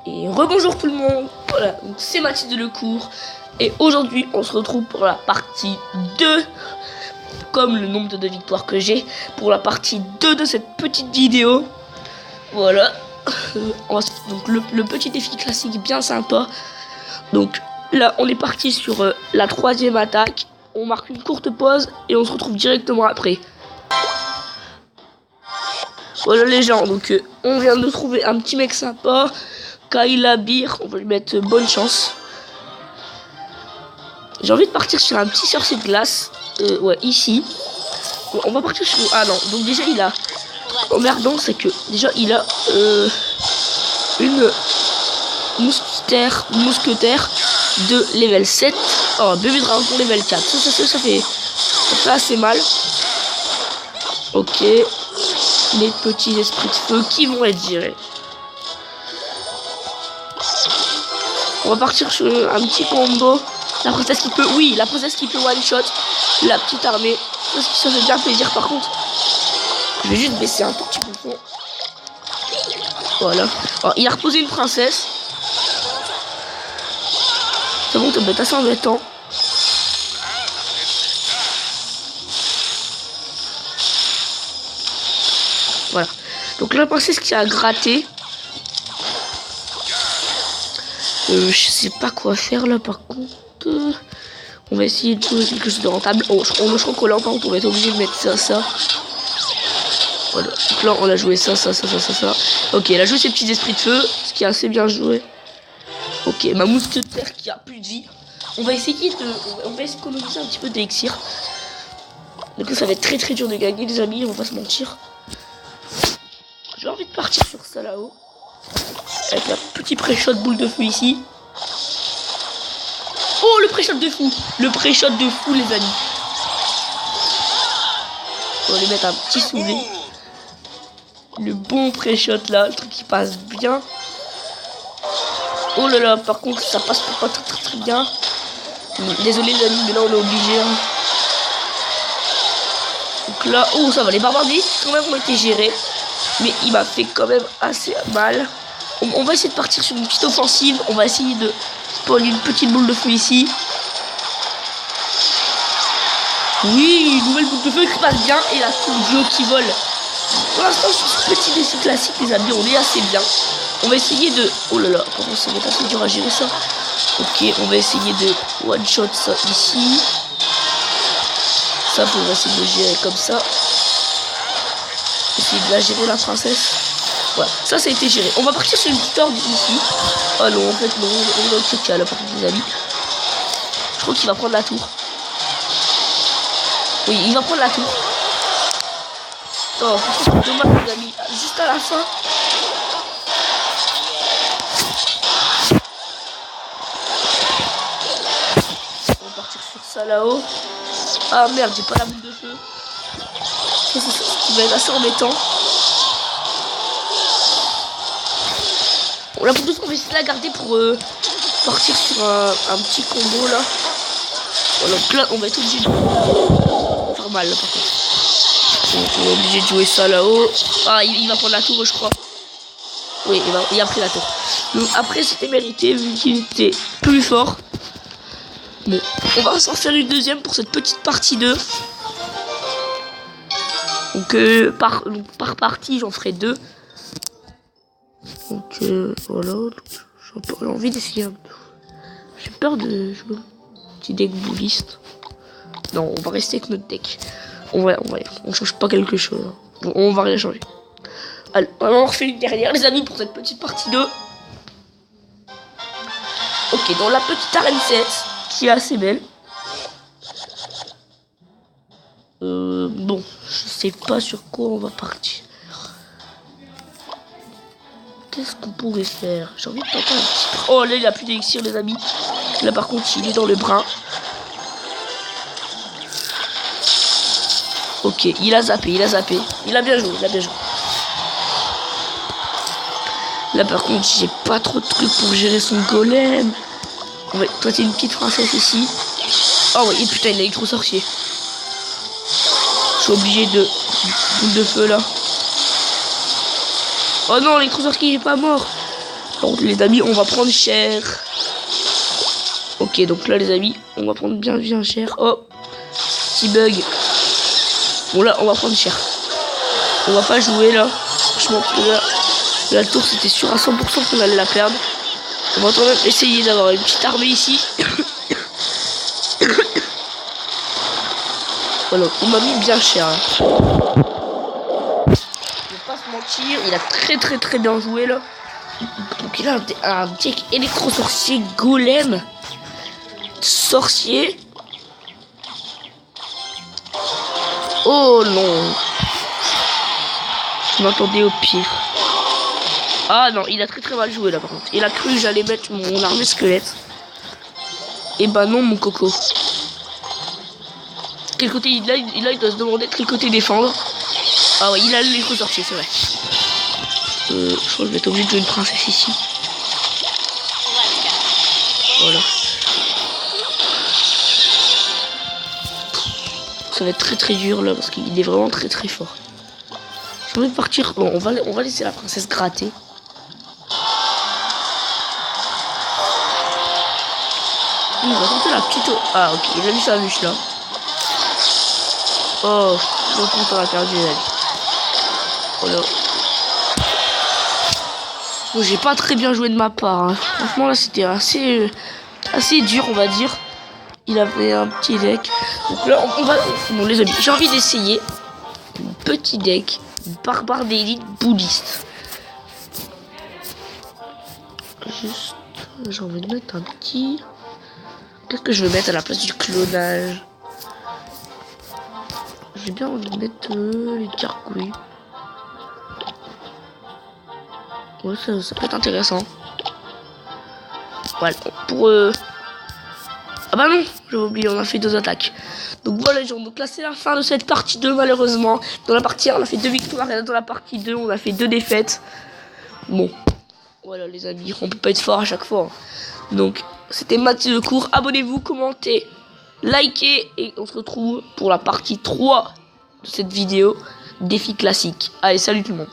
Et rebonjour tout le monde. Voilà, donc c'est Mathilde Lecourt. Et aujourd'hui, on se retrouve pour la partie 2. Comme le nombre de victoires que j'ai. Pour la partie 2 de cette petite vidéo. Voilà. Donc le petit défi classique bien sympa. Donc là, on est parti sur la 3e attaque. On marque une courte pause et on se retrouve directement après. Voilà les gens, donc on vient de trouver un petit mec sympa, Kayla Beer, on va lui mettre bonne chance. J'ai envie de partir sur un petit sorcier de glace, ouais ici. On va partir sur... Ah non, donc déjà il a... Emmerdant, c'est que déjà il a une mousquetaire de level 7. Oh, bébé dragon level 4, ça fait assez mal. Ok. Les petits esprits de feu qui vont être gérés. On va partir sur un petit combo. La princesse qui peut... Oui, la princesse qui peut one shot. La petite armée. Ça fait bien plaisir par contre. Je vais juste baisser un tout petit peu le fond. Voilà. Alors, il a reposé une princesse. C'est bon, ça va être assez embêtant. Voilà. Donc la princesse qui a gratté. Je sais pas quoi faire là par contre. On va essayer de trouver quelque chose de rentable. Oh, on choix qu'on là par contre on va être obligé de mettre ça. Voilà. Donc là on a joué ça. Ok, elle a joué ses petits esprits de feu, ce qui est assez bien joué. Ok, ma mousquetaire qui a plus de vie. On va essayer d'économiser un petit peu d'élixir. Donc là ça va être très dur de gagner les amis, on va pas se mentir. J'ai envie de partir sur ça là-haut. Avec un petit pré-shot boule de feu ici. Oh, le pré-shot de fou. Le pré-shot de fou, les amis. On va lui mettre un petit soulevé. Le bon pré-shot là. Le truc qui passe bien. Oh là là, par contre, ça passe pas très bien. Désolé, les amis, mais là, on est obligé. Hein. Donc là, oh, ça va. Les barbaries, quand même, ont été gérés. Mais il m'a fait quand même assez mal. On va essayer de partir sur une petite offensive. On va essayer de spawn une petite boule de feu ici. Oui, une nouvelle boule de feu qui passe bien. Et la tour de jeu qui vole. Pour l'instant, sur ce petit défi classique, les amis, on est assez bien. On va essayer de... Oh là là, comment ça va être assez dur à gérer ça. Ok, on va essayer de one shot ça ici. Ça, on va essayer de le gérer comme ça. Essayer de la gérer la princesse. Voilà, ça a été géré. On va partir sur une petite horde ici. Ah non, en fait non, on est dans le caca là par contre les amis. Je crois qu'il va prendre la tour. Oui, il va prendre la tour. Oh, c'est dommage les amis. Juste à la fin. On va partir sur ça là-haut. Ah merde, j'ai pas la boule de feu. Ça c'est ce qui va être assez embêtant. Bon, la boule de feu, on va essayer de la garder pour partir sur un petit combo là. Voilà, donc là, on va être obligé de faire mal là par contre. Donc, on est obligé de jouer ça là-haut. Ah, il va prendre la tour, je crois. Oui, il a pris la tour. Donc après, c'était mérité vu qu'il était plus fort. Bon, on va s'en faire une deuxième pour cette petite partie 2. Donc, par partie, j'en ferai 2. Donc voilà, j'ai envie d'essayer un peu. J'ai peur de jouer un petit deck bouliste. Non, on va rester avec notre deck. On change pas quelque chose. Bon, on va rien changer. Allez, on refait une dernière les amis pour cette petite partie 2. Ok, dans la petite arène 7 qui est assez belle. Bon, je sais pas sur quoi on va partir. Qu'est-ce qu'on pourrait faire? J'ai envie de tenter un petit... Oh là il a plus d'élixir les amis. Là par contre il est dans le brun. Ok, il a zappé. Il a bien joué, Là par contre j'ai pas trop de trucs pour gérer son golem. Ouais, toi t'es une petite princesse ici. Oh ouais, et putain il a électro sorcier. Je suis obligé de... Boule de feu là. Oh non, l'électro sorcier il est pas mort. Donc les amis, on va prendre cher. Ok, donc là les amis, on va prendre bien cher. Oh, petit bug. Bon là, on va prendre cher. On va pas jouer là. Franchement, là, la tour c'était sûr à 100% qu'on allait la perdre. On va quand même essayer d'avoir une petite armée ici. Voilà, on m'a mis bien cher. Hein. Je vais pas se mentir, il a très bien joué là. Donc il a un deck électro-sorcier golem. Sorcier. Oh non. Je m'attendais au pire. Ah non, il a très mal joué là par contre. Il a cru que j'allais mettre mon armée squelette. Et bah non mon coco. Quel côté il doit se demander de quel côté défendre. Ah ouais, il a l'électro-sorcier, c'est vrai. Je crois que je vais être obligé de jouer une princesse ici. Voilà. Ça va être très dur là parce qu'il est vraiment très fort. J'ai envie de partir. Bon, on va laisser la princesse gratter. On va tenter la petite. Ah ok, il a mis sa bûche là. Oh, donc on a perdu les amis. Voilà. Bon, j'ai pas très bien joué de ma part. Hein. Franchement là c'était assez dur on va dire. Il avait un petit deck. Donc là on va. Bon les amis, j'ai envie d'essayer un petit deck barbare d'élite bouddhiste. Juste, j'ai envie de mettre un petit. Qu'est-ce que je vais mettre à la place du clonage? J'ai bien envie de mettre les gargouilles. Ouais, ça peut être intéressant. Voilà, pour ah bah non, j'ai oublié, on a fait 2 attaques. Donc voilà les gens, donc là c'est la fin de cette partie 2 malheureusement. Dans la partie 1 on a fait 2 victoires et dans la partie 2 on a fait 2 défaites. Bon, voilà les amis, on peut pas être fort à chaque fois. Donc c'était Mathieu Lecourt, abonnez-vous, commentez, likez et on se retrouve pour la partie 3 de cette vidéo défi classique. Allez, salut tout le monde.